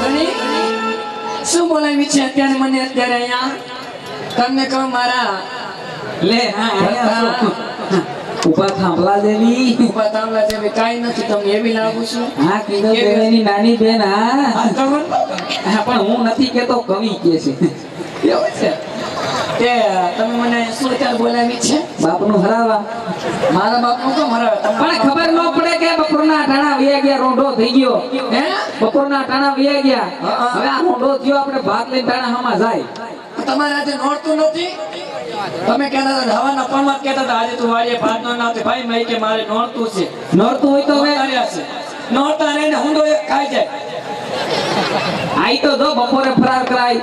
ધણી શું બોલાવી છે અત્યારે મને અત્યારે અહીંયા તમને કહું મારા લે હા ઉભા થાંભલા દેવી ઉભા તાંબલા જેવી કાંઈ નથી તમને એવી લાગુ છું હા કીધો દેવીની નાની બેન હા આ ખબર હા, પણ હું નથી કેતો કવિ કે છે એવું છે તે તમે મને શું અત્યારે બોલાવી છે બાપનું હરાવા મારા બાપનું કેમ હરાવે પણ ખબર ન પડે કે બપોરના ટાણા વયા ગયા રોંઢો થઈ ગયો હે બપોરના ટાણા વયા ગયા હા. હવે આ રોંઢો થયો આપણે ભાત લઈને ટાણા હામાં જાય તમારે આજે નોડતું નથી તમે કહેતા હતા હવાના પણમાં કહેતા હતા આજે તું વાડીએ ભાત ન નાખે ભાઈ મેં કે મારે નોડતું છે નોરતું હોય તો હવે નોરતા છે નોરતા રહીને હુંડો એક ખાઈ જાય આઈ તો જો બપોરે ફરાર કરાય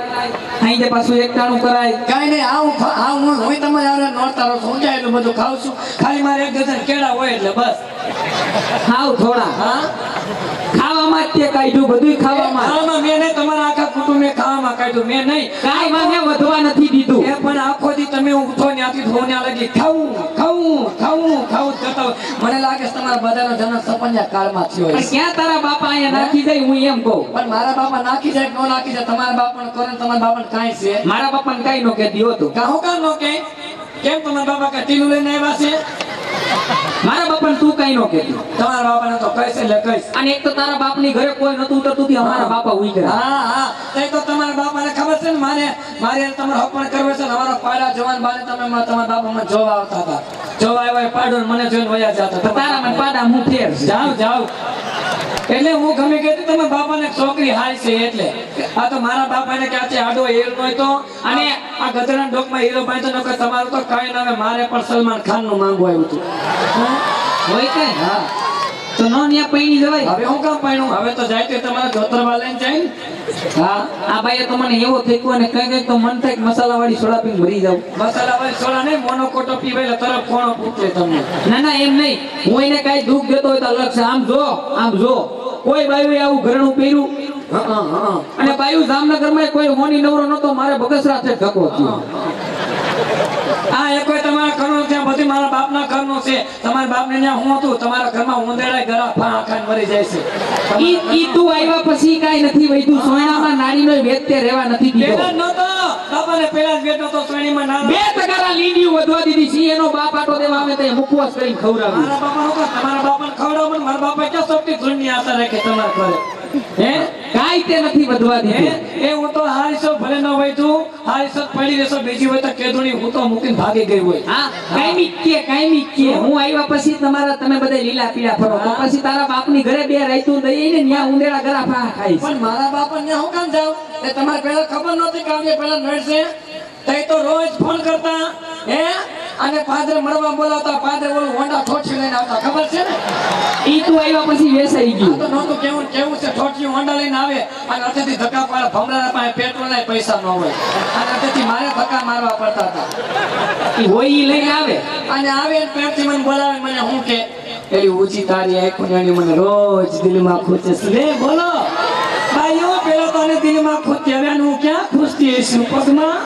આઈ જે પાછું એક ટાણું કરાય કાંઈ નહીં હું તમારે આવડે નોરતા રહું છું હું જાય એટલું બધું ખાઉં છું ખાલી મારે એક ડઝન કેળા હોય એટલે બસ ખાવ થોડા હા ખાવામાં જ તે કાઢ્યું બધું ખાવામાં ખાવામાં મેં નહીં તમારા આખા કુટુંબે ખાવામાં કાઢ્યું મેં નહીં કાઈ મને વધવા નથી દીધું એ પણ આખો દી તમે ઉઠો ત્યાંથી ધોને લાગી ખાવું જ કરતા હોય. મને લાગે છે તમારા બધાનો જન્મ સપન્યા કાળમાં થયો પણ હશે. ક્યાં તારા બાપા અહીંયા નાખી જાય હું એમ કહું પણ મારા બાપા નાખી જાય કે ન નાખી જાય તમારા બાપાને કરે ને તમારા બાપાને કાંઈ છે મારા બાપાને કઈ નો કહેતી હતું કાહું કામ નો કે કેમ તમારા બાપા કે ટીલું લઈને આવ્યા છે મારા બાપાને તું કઈ નો કહેતી તમારા બાપાને તો કહીશ એટલે કહીશ અને એક તો તારા બાપની ઘરે કોઈ નતું ઉતરતું થી અમારા બાપા ઉઈ ગયા હા તે તો તમારા બાપાને ખબર છે ને મારે તમારે હપણ કરવો છે ને અમારા પાડા જવાન બાને તમે તમારા બાપામાં જોવા આવતા હતા જોવા આવ્યા પાડો ને મને જોઈને વયા જતા તો તારા મને પાડા હું ફેર છે. જાવ એટલે હું ગમે કહેતી તમે બાપાને છોકરી હાય છે એટલે આ તો મારા બાપાને કે આજે આડો હીરો નહોય તો અને આ ગધેડા ડોકમાં હીરો બાંધતો ન કે તમારું તો કાંઈ ના આવે મારે પણ સલમાન ખાન નું માંગવું આવ્યું હતું હોય કે હા તો નો ન્યા પૈણી જવાય હવે હું કામ પાણું હવે તો જાય તો તમારા ધોતરવા લઈને જાય ને હા આ બાઈએ તો મને એવો થઈ ગયો અને કઈ તો મન થાય મસાલા વાળી સોડા પીને મરી જાવ મસાલા વાળી સોડા નહીં મોનોકોટો પીવાય એટલે તરફ કોણો પૂછે તમને ના એમ નહીં હું એને કઈ દુઃખ દેતો હોય તો અલગ છે આમ જો કોઈ બાયું આવું ઘરણું પહેર્યું હા અને બાયું જામનગરમાં કોઈ હોની નવરો નતો મારે બગસરા છે ધક્કો થયો આ એ કોઈ તમારા ઘરનો ત્યાં બધી મારા બાપના ઘરનો છે તમારા બાપને ત્યાં હું હતું તમારા ઘરમાં ઉંદેડાય ગરા ફા ખાન મરી જાય છે ઈ તું આવ્યા પછી કાઈ નથી વૈધું સોયણામાં નારીનો વેચતે રહેવા નથી દીધો પેલા નતો બાપાને પેલા જ બેઠો તો શ્રેણીમાં ના બે ટકાના લીંડીયું વધવા દીધી છે એનો બાપ આટો દેવા આવે તો મુખવાસ કરીને ખવડાવ્યું મારા બાપાનો તો તમારા બાપાને ખવડાવો પણ મારા બાપા ક્યાં સૌથી ધૂળની આશા રાખે તમારા ઘરે હે કાઈ તે નથી વધવા દીધું એ હું તો હારીસો ભલે ન હોય તું હારીસો પડી રહેશો બીજી હોય તો કેદુણી હું તો મૂકીને ભાગી ગઈ હોય હા કાયમી કે હું આવ્યા પછી તમે બધા લીલા પીળા ફરો તો પછી તારા બાપની ઘરે બે રાયતું દઈ ને ન્યા ઉંદેડા ગરા ફા ખાઈ પણ મારા બાપાને હું કામ જાવ એ તમારે પહેલા ખબર નહોતી કે આજે પહેલા નડશે તઈ તો રોજ ફોન કરતા હે અને પાદરે મળવા બોલાવતા પાદરે બોલું હોન્ડા ઠોઠી લઈને આવતા ખબર છે ને ઈ તું આવ્યા પછી વેસાઈ આ ગયું તો નહોતું કેવું છે ઠોઠી હોન્ડા લઈને આવે અને અતેથી ધક્કા પાડે ભમરાના પાસે પેટ્રોલ ના પૈસા ન હોય અને અતેથી મારે ધક્કા મારવા પડતા હતા ઈ હોય ઈ લઈને આવે અને આવે ને પ્રેમથી મને બોલાવે મને હું કે એલી ઊંચી તારી આંખોની મને રોજ દિલમાં ખૂચે છે લે બોલો ભાઈઓ પેલા તો આને દિલમાં ખૂચે હવે હું ક્યાં ખૂચતી હશું પગમાં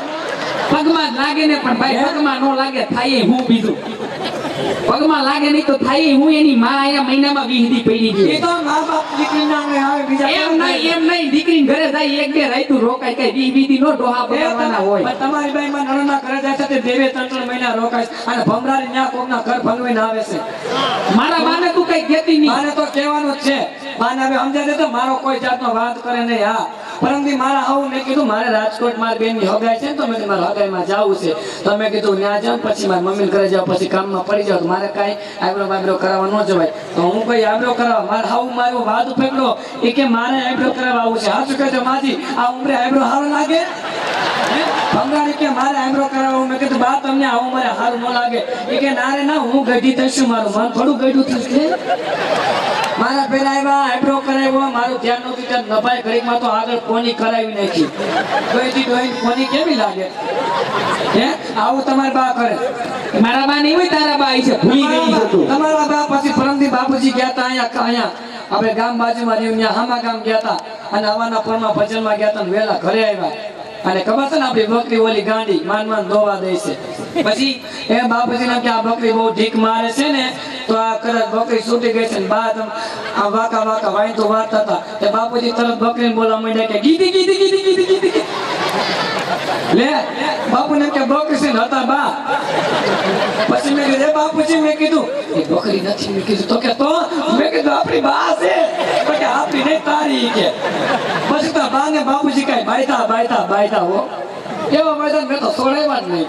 પગમાં જ લાગે ને પણ ભાઈ પગમાં નો લાગે થાય હું બીજું પગમાં લાગે નહીં તો થાય હું એની માં અહીંયા મહિનામાં 20 દી પડી એ ગઈ તો મા બાપ દીકરીના આંગણે આવે બીજા એમ નહીં દીકરી ઘરે જાય એક બે રાયતું રોકાય કઈ 20 દી નો ડોહા બનાવવાના હોય પણ તમારી બાઈ માં નણના ઘરે જાય છે તે દેવે 3 મહિના રોકાય છે અને ભમરાની ન્યા કોકના ઘર ભંગવીને આવે છે મારા બાને તું કઈ કહેતી નહીં મારે તો કહેવાનું જ છે બાને હવે સમજાય છે તો મારો કોઈ જાતનો વાત કરે નહીં હા પરંતુ મારા આવું મેં કીધું મારે રાજકોટ મારી બેનની હગાઈ છે ને તો મેં કીધું મારા હગાઈમાં જાવું છે તો મેં કીધું ત્યાં જાઉં પછી મારી મમ્મીને ઘરે જાઉં પછી કામમાં પડી જાવ તો મારે કાંઈ આઈબ્રો કરાવવા ન જવાય તો હું કઈ આઈબ્રો કરાવવા મારે આવું મારું વાદ ફેંકડો એ કે મારે આઈબ્રો કરાવવા આવું છે હાચું કહેજો માજી આ ઉંમરે આઈબ્રો સારો લાગે ભંગારી કે મારે આઈબ્રો કરાવવા મેં કીધું બા તમને આ ઉંમરે સારું ન લાગે એ કે ના રે ના હું ગઢી થઈશું મારું મન થોડું ગઢું થશે મારા પેલા આવ્યા આઈબ્રો કરાવ્યો મારું ધ્યાન નહોતું ત્યાં નભાઈ ઘડીકમાં તો આગળ કોની કરાવી નાખી ડોઈ કોની કેવી લાગે હે આવું તમારી બા કરે મારા બા નહીં હોય તારા બા છે ભૂલી ગઈ છે તું તમારા બા પછી પરમદી બાપુજી ગયા હતા અહીંયા આપણે ગામ બાજુમાં રહ્યું ત્યાં હામા ગામ ગયા હતા અને હવાના પરમાં ભજનમાં ગયા હતા ને વેલા ઘરે આવ્યા અને ખબર છે ને આપણી બકરી ઓલી ગાંડી માન દોવા દે છે. પછી એ બાપુજીને કે આ બકરી બહુ ઢીક મારે છે ને તો આ કદાચ બકરી છૂટી ગઈ છે ને બાદ આ વાકા વાકા વાય તો વાળતા હતા તે બાપુજી તરત બકરીને બોલવા માંડ્યા કે ગીધી ગીધી ગીધી ગીધી ગીધી લે બાપુને કે બકરી છે ને હતા બા. પછી મેં કીધું બાપુજી મેં કીધું એ બકરી નથી મેં કીધું તો કે તો મેં કીધું આપણી બા છે તો કે આપણી નહીં તારી કે. પછી તો બા ને બાપુજી કઈ બાયતા હો એવા મેદાન મેં તો છોડાવ્યા જ નહીં.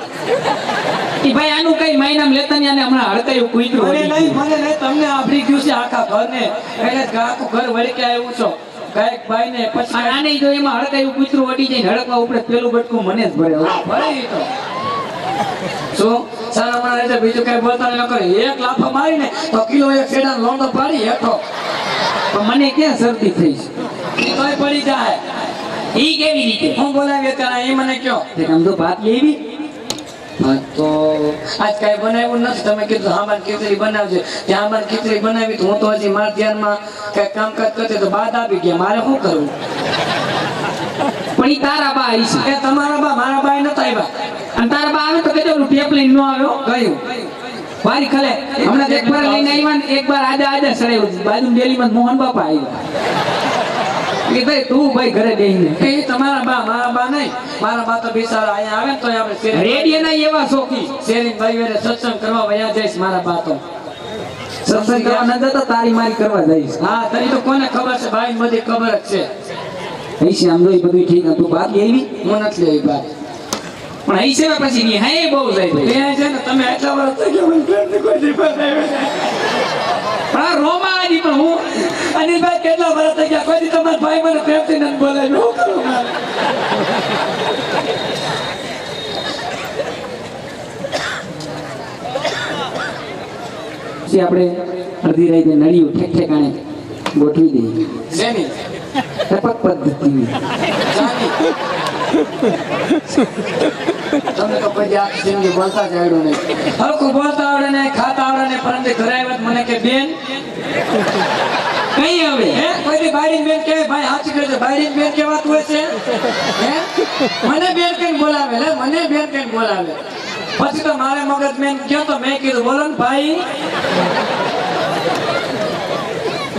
ઈ ભાઈ આનું કઈ માયનામ લેતા નહીં અને હમણાં હડકાયું કૂતરું મને વળી નહીં ગયું. મને નહીં તમને આભરી ગયું છે આખા ઘરને એટલે જ આખું ઘર વળી કે આવ્યું છો ગાયક ભાઈ ને પછી અને આને જો એમાં હડકાયું કૂતરું વળી જાય ને હડકવા ઉપડે પેલું બટકું મને જ ભરે હવે. ભલે ઈ તો શું સારા માણસ એટલે બીજું કઈ બોલતા ન કરે એક લાફા મારીને તો કિલો એક શેડા લોંડો પાડી હેઠો પણ મને ક્યાં શરદી થઈ છે ઈ તોય પડી જાય. ઈ કેવી રીતે હું બોલાવી અત્યારે એ મને કયો તે આમ તો ભાત લેવી હા તો આજ કઈ બનાવ્યું નથી તમે કીધું હામાન ખીચડી બનાવજો ત્યાં હામાન ખીચડી બનાવી તો હું તો હજી મારા ધ્યાનમાં કઈ કામકાજ કરતી તો બાદ આપી ગયા મારે શું કરવું. પણ ઈ તારા બા આવી છે એ તમારા બા મારા બા નતા આવ્યા. અને તારા બા આવે તો કહેજો ઓલું ટેપ લઈને નો આવ્યો કયું વારી ખલે હમણાં એક વાર લઈને આવ્યા ને એક વાર આજા સડાયું બાજુ ડેલીમાં મોહન બાપા આવ્યા કે ભાઈ તું ભાઈ ઘરે બેહીને એ તમારા બા મારા બા નહીં મારા બા તો બિચારા અહીંયા આવે ને તો આપણે રેડિયોના એવા શોખી શેરી ભાઈ વેરે સત્સંગ કરવા વયા જઈશ મારા બા તો. સત્સંગ કરવા ન જતા તારી મારી કરવા જઈશ હા તરી તો કોને ખબર છે ભાઈ બધી ખબર જ છે. હૈશે આમ તો બધું ઠીક હતું બાકી એવી હું નથી લેવી બા પણ હૈશે પછી ની હે બહુ જાય ભાઈ એ છે ને તમે એટલા વર્ષ થઈ ગયા મને પ્રેમથી કોઈ દીપા નહીં પણ આ રોમા આજી પણ હું અનિલભાઈ કેટલા વર્ષ થઈ ગયા કોઈ દી તમારા ભાઈ મને પ્રેમથી નથી બોલાવ્યો શું કરું મારે? પછી આપણે અડધી રાતે નળિયું ઠેક ઠેકાણે ગોઠવી દઈએ શેની? ટપક પદ્ધતિ જાની. તમને તો કોઈ દી આખી જિંદગી બોલતા જ આવડ્યું નહીં. હરખું બોલતા આવડે ને ખાતા આવડે ને પરંતુ ઘરે આવ્યા તો મને કે બેન કઈ હવે હે કોઈ દી બાયડીન બેન કહેવાય ભાઈ સાચું કહે છે બાયડીન બેન કહેવાતું હોય છે હે મને બેન કઈ બોલાવે લે મને બેન કઈ બોલાવે. પછી તો મારે મગજ મેં કયો તો મેં કીધું બોલો ને ભાઈ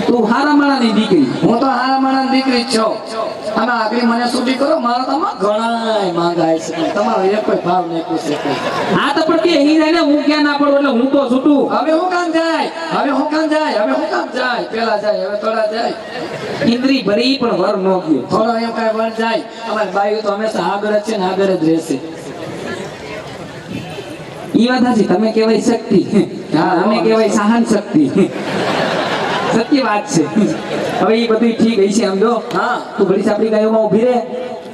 તું હારા માણાની દીકરી હું તો હારા માણસ દીકરી જ છું. આમાં આગળ મને છૂટી કરો મારો તો આમાં ઘણાય માંગાય છે તમારો એક કોઈ ભાવ નહીં પૂછે કોઈ. આ તો પણ કે હી જાય ને હું ક્યાં ના પડું એટલે હું તો છૂટું હવે હું કામ જાય પેલા જાય હવે થોડા જાય ઇન્દ્રી ભરી પણ વર નો ગયો થોડો એમ કઈ વર જાય અમારી બાઈઓ તો હંમેશા આગળ જ છે ને આગળ જ રહેશે. ઈ વાત હાચી તમે કહેવાય શક્તિ હા અમે કહેવાય સહન શક્તિ સત્ય વાત છે હવે ઈ બધું ઠીક હઈ છે સમજો હા તું ઘડી આપણી ગાયોમાં ઊભી રહે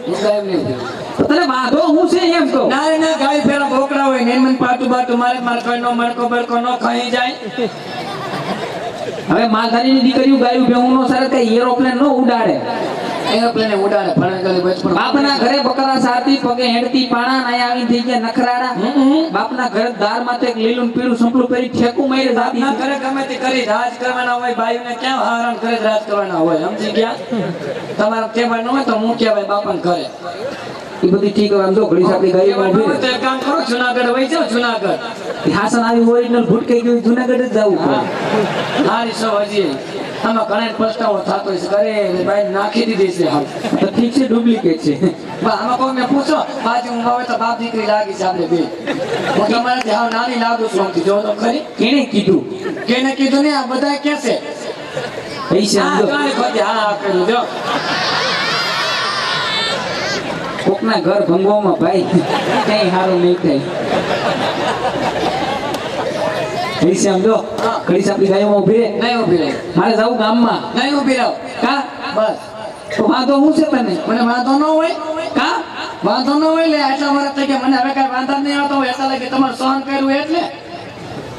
હું કાંઈ એમ નહીં. તો તને વાંધો હું છે એમ તો ના ના ગાય ફેરા બોકડા હોય ને મને પાટું બાટું મારે કઈનો મડકો બડકો ન ખાઈ જાય. હવે માલધારીની દીકરીઓ ગાયું ભેહું નો સારે કઈ એરોપ્લેન નો ઉડાડે એરોપ્લેન ઉડાડે ભણે ગલી બચપણ બાપના ઘરે બકરા સારતી પગે હેડતી પાણા નાયા આવી થઈ ગયા નખરાડા બાપના ઘરે દાર માથે એક લીલું ને પીળું સંપલું પહેરી ઠેકું મારી જાતી ના કરે ગમે તે કરી રાજ કરવાના હોય બાયુને ક્યાં હારણ કરે જ રાજ કરવાના હોય સમજી ગયા. તમારા કહેવાય ન હોય તો હું કહેવાય બાપાને ઘરે એ બધી ઠીક હવે આમ તો ઘડી આપણી ગાયોમાં કહેવાય ન હોય ઊભી તો એક કામ કરો જુનાગઢ વહી જાઓ જુનાગઢ રહે હાસન આવી ઓરિજિનલ ભૂટકાઈ ગયું જુનાગઢ જ જવું પડે હારી સૌ હજી આમાં ઘણા પસ્તાવો થતો હોય છે ઘરે બાઈ નાખી દીધી છે હાલ તો ઠીક છે ડુપ્લિકેટ છે આમાં કોઈ મેં પૂછો બાજુ હું આવે તો બાપ દીકરી લાગી છે આપણે બે હું તમારાથી હાવ નાની લાગુ છું આમથી જો તો ખરી કેને કીધું કેને કીધું ને આ બધા કે છે પૈસા હા સમજો કાંઈ ખોટી હા કર્યું જો કોકના ઘર ભંગવામાં ભાઈ કઈ સારું નહીં થાય પૈસા સમજો હા. ઘડી આપણી ગાયોમાં ઊભી રહે નહીં ઊભી રહી મારે જવું ગામમાં નહીં ઊભી રહો કા બસ તો વાંધો હું છે તને મને વાંધો ન હોય કા વાંધો ન હોય લે આટલા વર્ષ થઈ ગયા મને હવે કઈ વાંધો જ નહીં આવતો હોય એટલા લાગે તમારે સહન કર્યું એટલે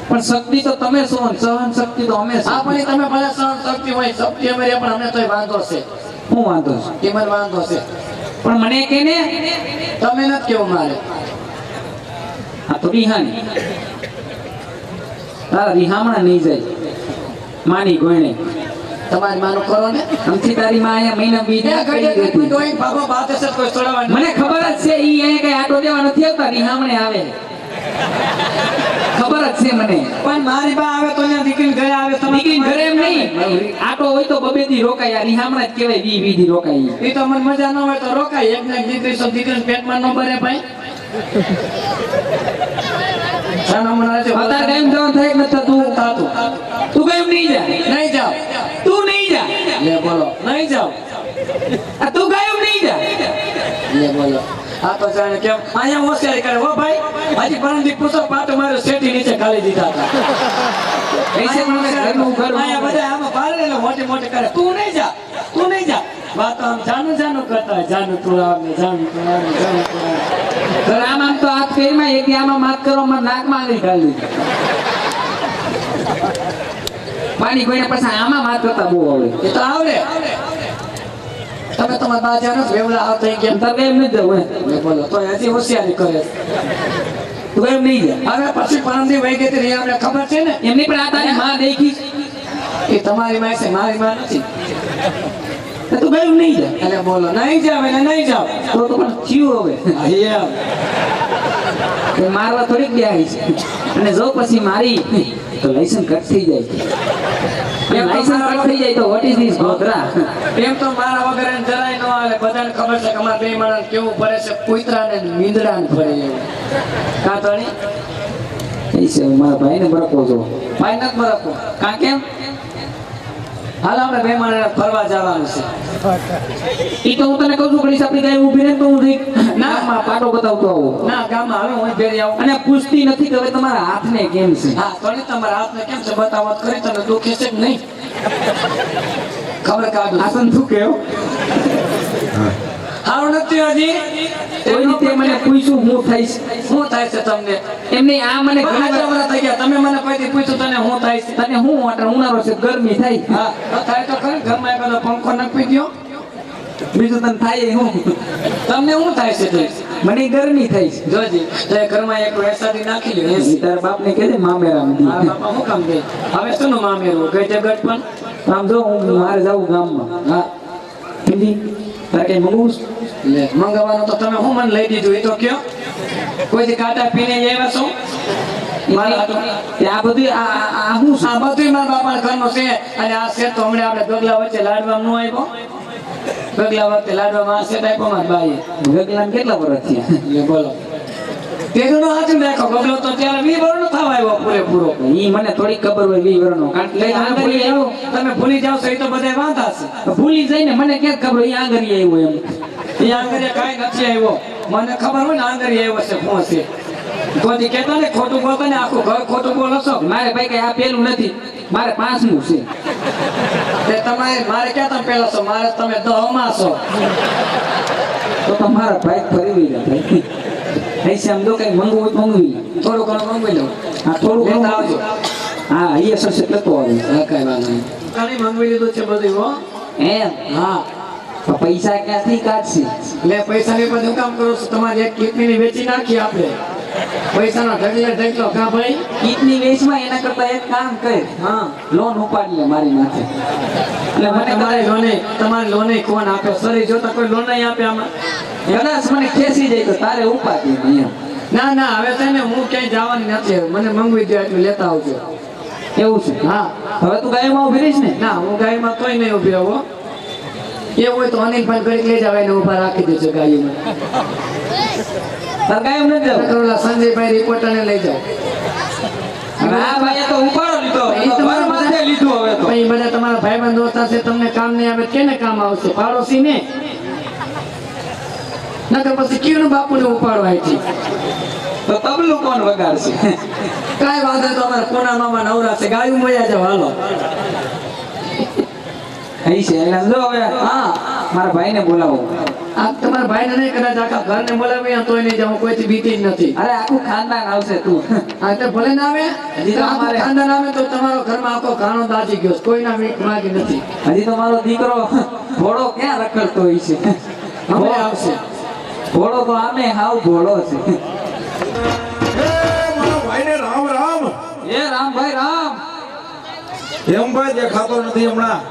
પણ શક્તિ તો તમે સહન શક્તિ તો અમે હા પણ એ તમે ભલે સહન શક્તિ હોય શક્તિ અમારી પણ અમને તોય વાંધો છે હું વાંધો છે એ મને વાંધો છે પણ મને કે ને તમે નથી કેવું મારે આ તો રિહાની તારા રિહામણા નહીં જાય માની ગોયણે તમારી માનો કરો ને આમથી તારી માં અહીંયા મહિના એ બીજા ઘડીએ કરી કોઈ દેતી. ડોઈંગ બાબા બાતે છે કોઈ છોડાવવાનું મને ખબર જ છે ઈ અહીંયા કઈ આટો દેવા નથી આવતા નિહામણે આવે ખબર જ છે મને પણ મારી બા આવે તો ત્યાં દીકરી ઘરે આવે તમારી દીકરી ઘરે એમ નહીં આટો હોય તો બબે દી રોકાય આ નિહામણા જ કહેવાય 20 દી રોકાય એ તો મને મજા ન હોય તો રોકાય એક ને એક દીકરી સો દીકરીને પેટમાં ન ભરે ભાઈ સાના મના છે અત્યારે કાયમ જવાનું થાય કે નથી થતું? થાતું. તું કાયમ નહીં જા નહીં જાવ તું નહીં જા લે બોલો નહીં જાવ આ તું કાયમ નહીં જા લે બોલો આ તો જાણે કેમ અહીંયા હોશિયારી કરે હો ભાઈ હજી પરમદી પૂછો પાટો માર્યો શેઠી નીચે ખાલી દીધા હતા પૈસે મને ઘરનું ઘર અહીંયા બધા આમાં ભારે એટલે મોટી મોટી કરે તું નહીં જા વાત આમ જાનું જાનું કરતા હોય. જાનું તું આવ ને જાનું તું આવ ને જાનું તું આવ. ઘર આમ તો હાથ ફેરમાં એક દી આમાં માફ કરો માં નાકમાં આંગળી ઘાલી પાણી કોઈને પછી આમાં માફ કરતા બહુ આવડે એ તો આવડે તમે તમારા બાજાનો જ વેવલા આવ થઈ ગયા તારે એમ નથી જવું લે બોલો તો હજી હોશિયારી કરે તું એમ નહીં જા હવે પછી પરમદી વહી ગઈ હતી અમને ખબર છે ને એમની પણ આ તારી માં દેખી એ તમારી માં છે મારી માં નથી તો તું કેમ નહીં જા એટલે બોલો નહીં જાવ એટલે નહીં જાવ તો પણ થયું હવે અહીંયા કે મારવા થોડીક બે આવી છે અને જો પછી મારી તો લાયસન્સ કટ થઈ જાય લાયસન્સ કટ થઈ જાય તો વોટ ઇઝ ધીસ ગોધરા એમ તો મારા વગર એને જરાય ન આવે બધાને ખબર છે કે અમારા બે માણસ કેવું પડે છે કૂતરા ને મીંદડા ને ફરે એવું કાતણી એ છે મારા ભાઈને બરકો જો ભાઈ નથી બરાબર કા કેમ હાલ આપણે બે માણસ ફરવા જવાનું છે ઈ તો હું તને કહું છું ઘણી આપણી ગાય ઊભી રહે તો હું જઈ ના. નાકમાં પાટો બતાવતો આવું ના ગામમાં હાલો હું ફેરી આવું અને પૂછતી નથી કે હવે તમારા હાથને કેમ છે હા તો નહીં તમારા હાથને કેમ છે બતાવત કરી તને દુખે છે કે નહીં ખબર કાઢું આસન શું કેવો હારું નથી હજી કોઈ રીતે મને પૂછ્યું હું થઈશ શું થાય છે તમને એમને આ મને ઘણી આટલા વાર બધા થઈ ગયા તમે મને કોઈથી પૂછ્યું તને શું થાય છે તને હું વાટણ ઉનાળો છે ગરમી થાય હા તો થાય તો ખરી ઘરમાં એકાદો પંખો નાખી દો બીજું તને થાય એ હું તમને શું થાય છે તે મને ગરમી થાય છે જોજી તો એ ઘરમાં એક એસાદી નાખી લ્યો ઈ એસી તારા બાપને કહે મામેરામ હા બાપા શું કામ દે હવે શું મામેરું ગઈ જગત પણ આમ જો હું મારે જાઉં ગામમાં હા હિન્દી તારે કઈ મંગવું છે? લે મંગાવવાનું તો તમે હું મને લઈ દીધું એ તો કયો કોઈ કાંટા પીને આવ્યા છો મારા હાથમાં. આ બધું આ હું છું આ બધું મારા બાપાના ઘરનું છે અને આ શેઠ તો હમણાં આપણે ગગલા વચ્ચે લાડવામાં નો આવ્યો ગગલા વખતે લાડવામાં આ શેઠ આપ્યો મારા બાઈએ ગગલાને કેટલા વર્ષ થયા લે બોલો તેનું નો હાથ નાખો ગગલો તો ત્યારે 20 વર્ષનો થવા આવ્યો પૂરેપૂરો ઈ મને થોડી ખબર હોય 20 વર્ષનો કારણ કે તમે ભૂલી જાઓ તમે ભૂલી જાઓ છો એ તો બધા વાંધા છે ભૂલી જઈને મને ક્યાં ખબર હોય આંગરી આવ્યો એમ એ આંગળીએ કાંઈ નથી આવ્યો મને ખબર હોય ને આંગળીએ આવ્યો છે શું છે કોઈ કહેતા ને ખોટું બોલતા ને આખું ઘર ખોટું બોલો છો મારે ભાઈ કઈ આ પેલું નથી મારે પાંચમું છે તે તમારે મારે ક્યાં તમે પેલા છો મારે તમે 10 માં છો તો તમારા ભાઈ ફરી વઈ ભાઈ પૈસા આમ જો કઈ મંગવું હોય તો મંગવી લે. થોડું ઘણું મંગવી લઉં આ થોડું ઘણું લેતા આવજો. હા એ સરસ લેતો આવે હા કાંઈ વાંધો નહીં ઘણી મંગવી લીધું છે બધું હો એમ હા તો પૈસા ક્યાંથી કાઢશે લે પૈસાની પણ હું કામ કરું છું તમારી એક કિડની વેચી નાખી આપણે પૈસાનો ઢગલો કા ભાઈ કિડની વેચમાં એના કરતા એક કામ કર હા લોન ઉપાડી લે મારી માથે એટલે મને તમારી લોને કોણ આપે સરી જોતા કોઈ લોન નહીં આપે આમાં કદાચ મને ખેંચી જાય તો તારે ઉપાડી નહીં ના ના હવે છે ને હું ક્યાંય જવાની નથી મને મંગવી દો એટલું લેતા આવજો એવું છે હા હવે તું ગાયમાં ઉભી રહીશ ને ના હું ગાયમાં તોય નહીં ઉભી રહો એવું હોય તો અનિલભાઈ ઘડીક લઈ જાવ એને ઉભા રાખી દેજો ગાડીમાં તાર ગાયમ નથી જવું ઓલા સંજયભાઈ રિપોર્ટરને લઈ જાઓ હવે આ ભાઈએ તો ઉપાડો લીધો એ તો ઘર માથે લીધું હવે તો પછી બધા તમારા ભાઈબંધ દોસ્તા છે તમને કામ નહીં આવે કેને કામ આવશે પાડોશી ને નકર પછી કીનું બાપુને ઉપાડવા અહીંથી તો તબલું કોણ વગાડશે કાંઈ વાંધો નહીં, તો અમારા કોના મામા નવરા છે ગાયું મજા જાવ હાલો અહીં છે એટલે જો હવે હા મારા ભાઈને બોલાવો આ તમારા ભાઈને નહીં કદાચ આખા ઘરને બોલાવી તોય નહીં જાઉં કોઈથી બીતી જ નથી અરે આખું ખાનદાન આવશે તું હા તો ભલે ના આવે હજી તો આખું અમારે- ખાનદાન આવે તો તમારો ઘરમાં આખો ઘાણો દાજી ગયો છે. કોઈના વીક માગી નથી હજી તો મારો દીકરો ઘોડો ક્યાં રખડતો હોય છે હવે આવશે ઘોડો તો આમે હાવ ઘોડો છે મારા ભાઈને રામ રામ એ રામ ભાઈ રામ એમ ભાઈ દેખાતો નથી હમણાં.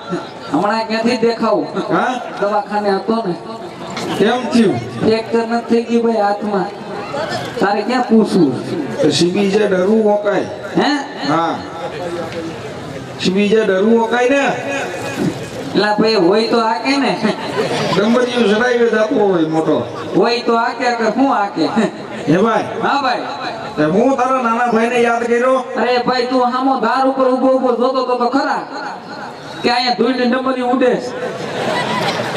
હમણાં ક્યાંથી દેખાવું? હા દવાખાને હતો ને, કેમ થયું? ફ્રેક્ચર નથી થઈ ગયું ભાઈ હાથમાં. તારે ક્યાં પૂછવું? તો સીબી જે ડરવું ઓકાય. હે હા સીબી જે ડરવું ઓકાય ને. એટલે ભાઈ હોય તો આકે ને, ડંબરિયું ચડાવી જતો હોય મોટો. હોય તો આકે કે શું આકે? હે ભાઈ હા ભાઈ. તે હું તારા નાના ભાઈને યાદ કર્યો. અરે ભાઈ તું હામો ધાર ઉપર ઉભો ઉભો જોતો તો ખરા કે અહીંયા ધૂળ ની ડમરી ઉડે છે.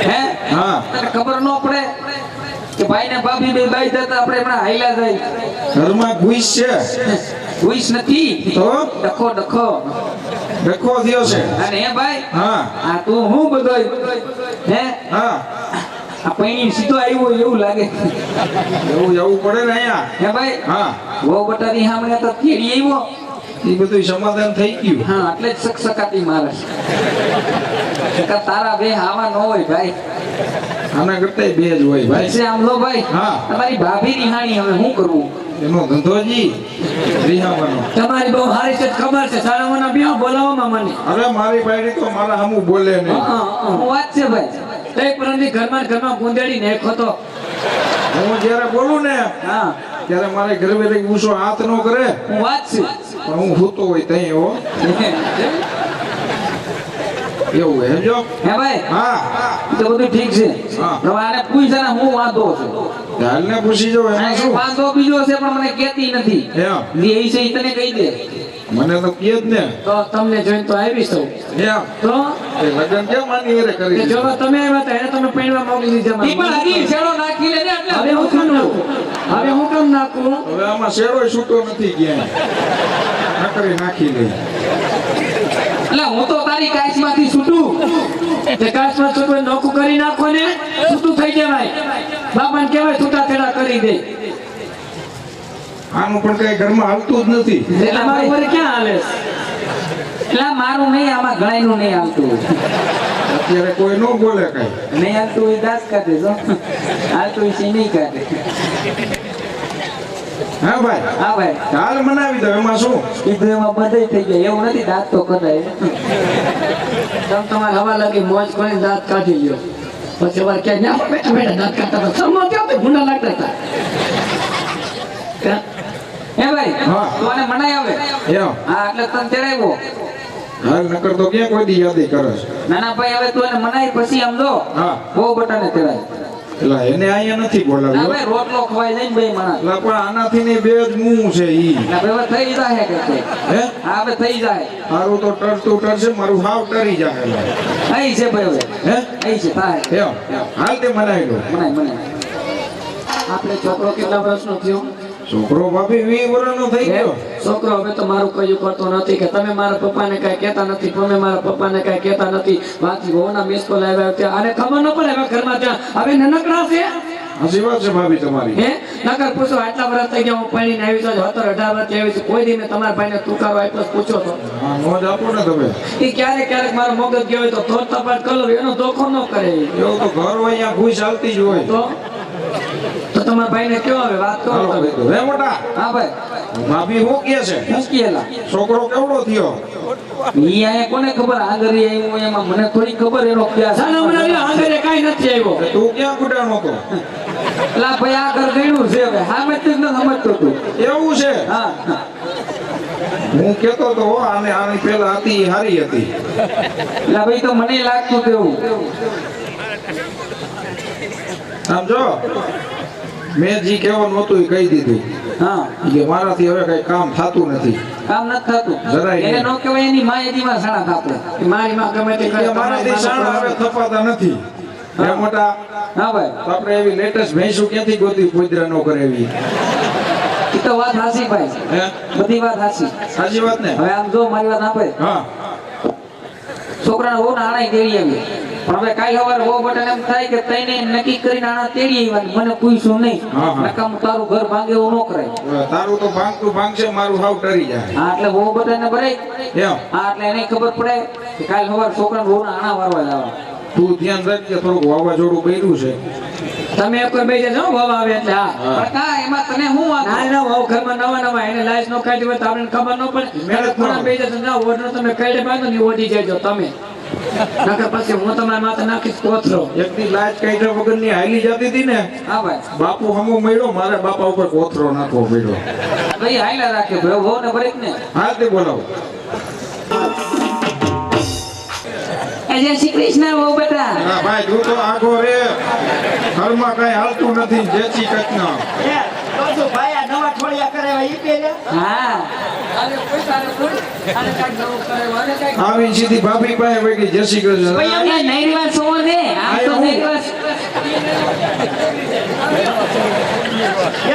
હે હા તને ખબર ન પડે કે ભાઈ ને ભાભી બે બાઈ જતા આપણે હમણાં હાઈલા જાય? ઘરમાં ઘૂસ છે હુઈશ નથી તો ડખો ડખો. ડખો થયો છે. અને હે ભાઈ હા આ તું હું બધોય હે હા આ પૈણી સીધો આવ્યો હોય એવું લાગે. એવું જવું પડે ને અહીંયા. હે ભાઈ હા વો બટાની સામે તો કેડી આવ્યો. એ બધું સમાધાન થઈ ગયું. હા એટલે જ સકસકાતી મારે છે. તારા બે આવા ન હોય ભાઈ. આના કરતા બે જ હોય ભાઈ. છે આમ લો ભાઈ. હા. તમારી ભાભી નિહાણી હવે શું કરવું? એનો ધંધોજી રિહાવાનો. તમારી બહુ સારી છે ખબર છે સારામાં બે બોલાવવામાં મને અરે મારી બાયડી તો મારા સામું બોલે નહીં. હું વાત છે ભાઈ. એક પરમથી ઘરમાં ગુંદેડી નાખ્યો તો હું જ્યારે બોલું ને હા ત્યારે મારે ઘરે ઊંચો હાથ ન કરે. હું વાત છે. પણ હું સૂતો હોય તઈ હો એવું હે જો. હે ભાઈ હા ઈ તો બધું ઠીક છે. હા. હવે આને પૂછ્યા ને હું વાંધો છે. હાલને પૂછી જો એમાં આ એક શું. વાંધો બીજો છે પણ મને કહેતી નથી. એમ ઈ છે ઈ તને કહી દે. મને તો કહે જ ને. તો તમને જોઈને તો આવી સૌ એમ તો એ લગ્ન કેમ આની હારે કરી કે જો દીધું? તમે આવ્યા હતા એને તમે પૈણવા મોકલી દીધા ઈ પણ હજી શેડો નાખી લેજે એટલે હવે હું કામ નાખું હવે હું કામ નાખું હવે આમાં શેરોય છૂટો નથી ક્યાંય. નકરી નાખી લઈ. એટલે હું તો તારી કાચમાંથી છૂટું. તે કાચમાં છૂટું નોખું કરી નાખો ને છૂટું થઈ જવાય બાપાને કહેવાય છૂટા છેડા કરી દે આનું પણ કઈ ઘરમાં હાલતું જ નથી. એટલે તમારું ઘરે ક્યાં હાલે છે? એટલે મારું નહીં આમાં ઘણાયનું નહીં આવતું. અત્યારે કોઈ ન બોલે કઈ. નહીં હાલતું એ દાંત કાઢે જો. હાલતું એ સિંહ નહીં કાઢે. હા ભાઈ હા ભાઈ હાલ મનાવી દો એમાં શું. કીધું એમાં બધે થઈ જાય એવું નથી. દાંત તો કઢાય. તમે તમારે હવા લાગી મોજ કરીને દાંત કાઢી લ્યો પછી વાર ક્યાં ના બેઠા બેઠા દાંત કાઢતા હતા શરમ આવતી હતી ગુંડા લાગતા હતા હે ભાઈ હા. તું આને મનાય આવે. એમ હા એટલે તને તેડાવ્યો. હાલ નકર તો ક્યાં કોઈ દી યાદી કરે છે. નાના ભાઈ હવે તું એને મનાય પછી આમ જો હા બહુ બટાને તેડાય. એટલે એને અહીંયા નથી ના બોલાવ્યો. ભાઈ રોટલો ખવાય જાય ને ભાઈ માણસ. એટલે પણ આનાથી ની બે જ મું છે ઈ. ના ભાઈ હવે થઈ જાય કે તે. હે હા હવે થઈ જાય. મારું તો ટરતું ટરશે મારું હાવ ટરી જાય. અહીં છે ભાઈ હવે. હે અહીં છે થાય. એમ હાલ તે મનાવી લો. મનાય મનાય. આપણે છોકરો કેટલા વર્ષનો થયો છોકરો ભાભી 20 વર્ષનો થઈ ગયો. છોકરો હવે તો મારું કયું કરતો નથી કે તમે મારા પપ્પાને કઈ કહેતા નથી તમે મારા પપ્પાને કઈ કહેતા નથી વાંચી બહુના મિસ કોલ આવ્યા ત્યાં આને ખબર ન પડે હવે ઘરમાં ત્યાં હવે નનકડા છે હસી વાત છે ભાભી તમારી. હે નકર પૂછો આટલા વર્ષ થઈ ગયા હું પૈણીને આવી તો 17 18 વર્ષથી આવી છું કોઈ દી મેં તમારા ભાઈને તુકારો આપ્યો પૂછો તો હા મોજ આપો ને તમે. એ ક્યારેક ક્યારેક મારો મગજ ગયો હોય તો થોડ તપાસ કરો એનો ધોખો ન કરે એવું તો ઘર હોય અહીંયા ઘૂસ ચાલતી જ હોય. તો તમારા ભાઈને કયો હવે વાત કરો હાલો તમે ભાઈ તો. હે મોટા હા ભાઈ ભાભી શું કહે છે? મૂકીએલા. છોકરો કેવડો થયો? ઈ આયા કોને ખબર આગળ આવ્યું એમાં મને થોડી ખબર એનો ક્યાં સાના મને આવ્યો આંગળે કાંઈ નથી આવ્યો તે તું ક્યાં ગુડાણો હતો? એલા ભાઈ આ ઘર ગયું છે હવે હા મેં જ ન સમજતો તું. એવું છે. હા હું કેતો તો હો, આની પેલા હતી ઈ હારી હતી. એલા ભાઈ તો મને લાગતું તેવું. આમ જો મેં જી કહેવાનું હતું એ કહી દીધું. હા ઈ કે મારાથી હવે કઈ કામ થતું નથી. કામ નથી થતું. જરાય એને નહીં. નો કહેવાય એની માં એની માં સાડા થાપે. એ મારી માં ગમે તે ઈ કરે કે મારાથી શાણા હવે થપાતા નથી. હે મોટા હા ભાઈ તો આપણે એવી લેટેસ્ટ ભેંસું ક્યાંથી ગોતી પોદરા નો કરે એવી. એ તો વાત હાસી ભાઈ. હે બધી વાત હાસી. સાચી વાત ને? હવે આમ જો મારી વાત સાંભળે. હા છોકરાને બહુ નાણાં તેડી આવી પણ હવે કાલ સવારે બહુ બટન એમ થાય કે તઈને નક્કી કરીને આણા તેડી આવ્યા મને પૂછ્યું નહીં. હા, હા. નકામ તારું ઘર ભાંગે એવું ન કરાય. હવે તારું તો ભાંગતું ભાંગશે મારું હાવ ટરી જાય. હા એટલે બહુ બટન ભરાય. એમ હા એટલે એને ખબર પડે કે કાલ સવારે છોકરાને બહુ આણા વારવા લાવવા. તું ધ્યાન રાખજે, થોડુંક વાવાઝોડું કર્યું છે. તમે એક વાર બેસી જાઓ વહુ આવે એટલે હા પણ કા એમાં તને હું વાંધો? ના ના વહુ ઘરમાં નવા એને લાઈસ નો કાઢી હોય તો આપણને ખબર ન પડે મેળ જ ખૂણા ન બેસી જતો ના ઓઢનો તમે કાઢી બાંધો ને ઓઢી જજો તમે નકર પછી હું તમારા માથે નાખીશ કોથરો એકદી લાજ કાઢ્યા વગરની હાલી જતી હતી ને, હા ભાઈ બાપુ હમો મળ્યો, મારે બાપા ઉપર કોથરો નાખવો પડ્યો. ભાઈ હાઈલા રાખે ભાઈ વહુ ને બ્રેક ને. હા તે બોલાવો. જય શ્રી કૃષ્ણ વહુ બેટા. ના ભાઈ તું તો આખો રે, ઘરમાં કઈ હાલતું નથી. જય શ્રી કૃષ્ણ. હા આવી સીધી ભાભી પાસે વહી ગઈ. જય શ્રી કૃષ્ણ. એ નહીં રિવાજ સોવો ને આમ તો નહીં રિવાજ.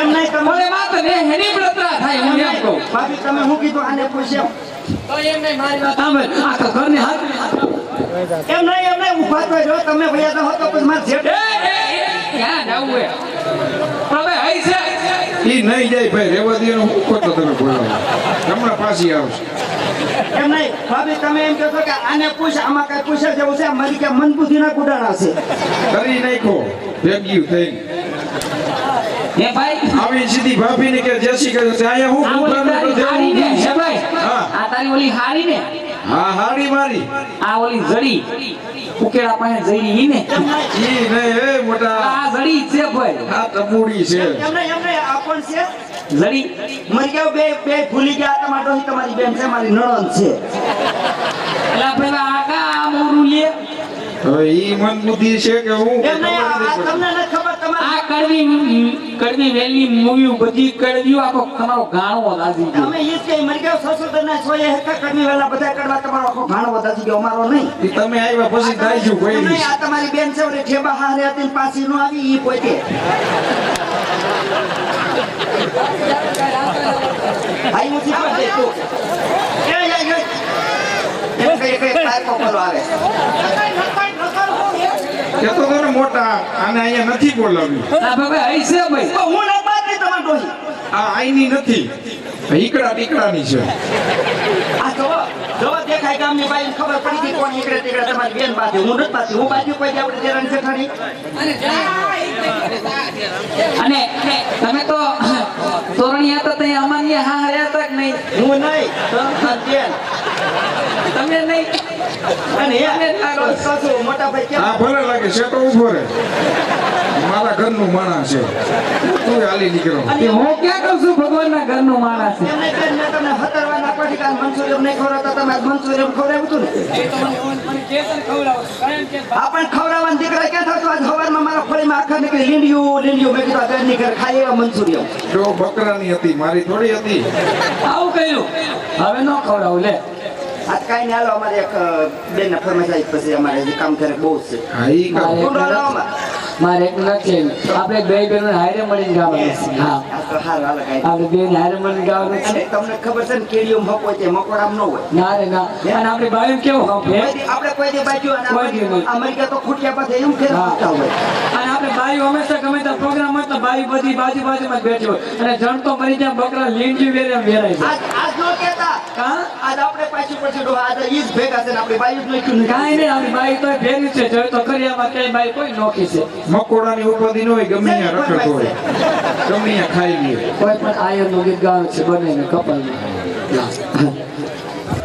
એમ નહીં તમે ઓલે માં તો ને હેની બળતરા થાય હું એમ કહું. ભાભી તમે શું કીધું આને પૂછ્યું તો એમ નહીં મારી વાત સાંભળ આખા ઘરની હાથ એમ નહીં ઊભા તો જો તમે ભૈયા તો હો તો પછી મારે જેઠ ક્યાં જાવું હે? હવે હઈ છે ઈ નહીં જાય ભાઈ, રેવા દે. હું ખોટો તમે બોલાવો, હમણાં પાછી આવશે. એમ નહીં ભાભી તમે એમ કહો કે આને પૂછ આમાં કઈ પૂછે જેવું છે મારી કે મન બુદ્ધિ ના કુડાણા છે કરી નાખો ભેગ્યું થઈ. હે ભાઈ આવી સીધી ભાભી ને કે જય શ્રી કૃષ્ણ. અહીંયા હું આ ઓલી તારી હારી ને હે ભાઈ હા. આ તારી ઓલી હારી ને હા હાડી મારી. આ ઓલી જડી ઉકેડા પાસે જડી ઈ ને ઈ નહીં એ મોટા, આ જડી છે ભાઈ આ તબુડી છે. એમ નહીં આ કોણ છે જડી મરી ગયો બે ભૂલી ગયા તમારા ડોહી તમારી બેન છે મારી નણંદ છે એલા પેલા આકા આ મોરું લે હવે ઈ મન બુદ્ધિ છે કે હું એમ નહીં આ તમને નથી ખબર તમારી આ કડવી વેલી મૂવી બધી કડવીઓ આખો તમારો ગાણો દાજી ગયો અમે ઈ જ કઈ મરી ગયો સસુર ના છોય હેકા કડવી વેલા બધા કડવા તમારો આખો ઘાણો વધારી ગયો અમારો નહીં ઈ તમે આવ્યા પછી દાઈજું કોઈ નહીં આ તમારી બેન છે ઓલી ઠેબા હારે હતી ને પાછી નો આવી ઈ પોતે આઈ મુથી પર દે તું એમ કઈ પાર કોપરો આવે કેતો તો ને મોટા, આને અહીંયા નથી બોલાવ્યું. આ બાબા હઈ છે ભાઈ તો હું ના બાદ નહીં તમારી ડોહી આ આઈની નથી, ઈકડા ટીકડાની છે. આ જોવા દેખાય ગામની બાઈને ખબર પડી ગઈ કોણ એકડે તીકડે તમારી બેન બાજુ હું નથી બાજુ હું બાજુ કોઈ આપણે દેરાણી જેઠાણી અને તમે તો તોરણિયા તો તઈ અમારી હા હર્યા તક નહીં હું નહીં તો આ બેન તમે નહીં અને સાસુ મોટા ભાઈ કેમ આ ભલે લાગે શેટો ઉભો રે, મારા ઘરનું માણસ છે, તું હાલી નીકળો. એ હું ક્યાં કહું છું ભગવાનના ઘરનો માણસ છે એમને બેન મેં તમને હતરવા ના પડી કાલ મંચુરિયમ નહીં ખવડાવતા તમે આજ મંચુરિયમ ખવડાવ્યું હતું ને આ પણ ખવડાવવાના દીકરા ક્યાં થતું આજ સવારમાં મારા ફળીમાં આખા નીકળી લીંડિયું મેં કીધું આ બેનની ઘર ખાઈ એવા મંચુરિયમ જો બકરાની હતી, મારી થોડી હતી. આવું કર્યું હવે ન ખવડાવું લે આજ કાંઈ નહીં હાલો અમારે એક બેનના ફરમાઈશ આવી પછી અમારે હજી કામ કરે બહુ જ છે હા ઈ કામ. કુંડો લાવો માં. મારે એક નથી આપણે બે બેનો હારે મળીને ગાવાનું છે હા આ તો હારું હાલો કાંઈ આપણે બે હારે મળીને ગાવાનું અને છે તમને ખબર છે ને કેળીઓ મકો હોય તે મકોડામ ન હોય ના રે ના અને આપણે બાયું કેવું હે આપણે કોઈ દી બાજુ કોઈ દી નહીં. અમેરિકા તો ખૂટ્યા પાસે એમ ફેર હા. પૂછતા હોય અને આપણે બાયું હંમેશા ગમે ત્યાં પ્રોગ્રામ હોય તો બાયું બધી બાજુમાં જ બેઠી હોય અને જણ તો મરી જાય બકરા લીંડી વેરાય છે આજ નો કહેતા કા આજ આપણે પાછું પછી ડોહા આજ ઈ જ ભેગા છે ને આપણી બાયું જ નાખ્યું ને કાંઈ નહીં આપણી બાઈ તો ભેરી છે જોઈ તો ખરી આમાં કઈ બાઈ કોઈ નોખી છે મકોડાની ઉપાધિ ન હોય, ગમે ત્યાં રખડતો હોય, ગમે ત્યાં ખાઈ લે. કોઈ પણ આયરનું ગીત ગાવાનું છે બને કપાલમાં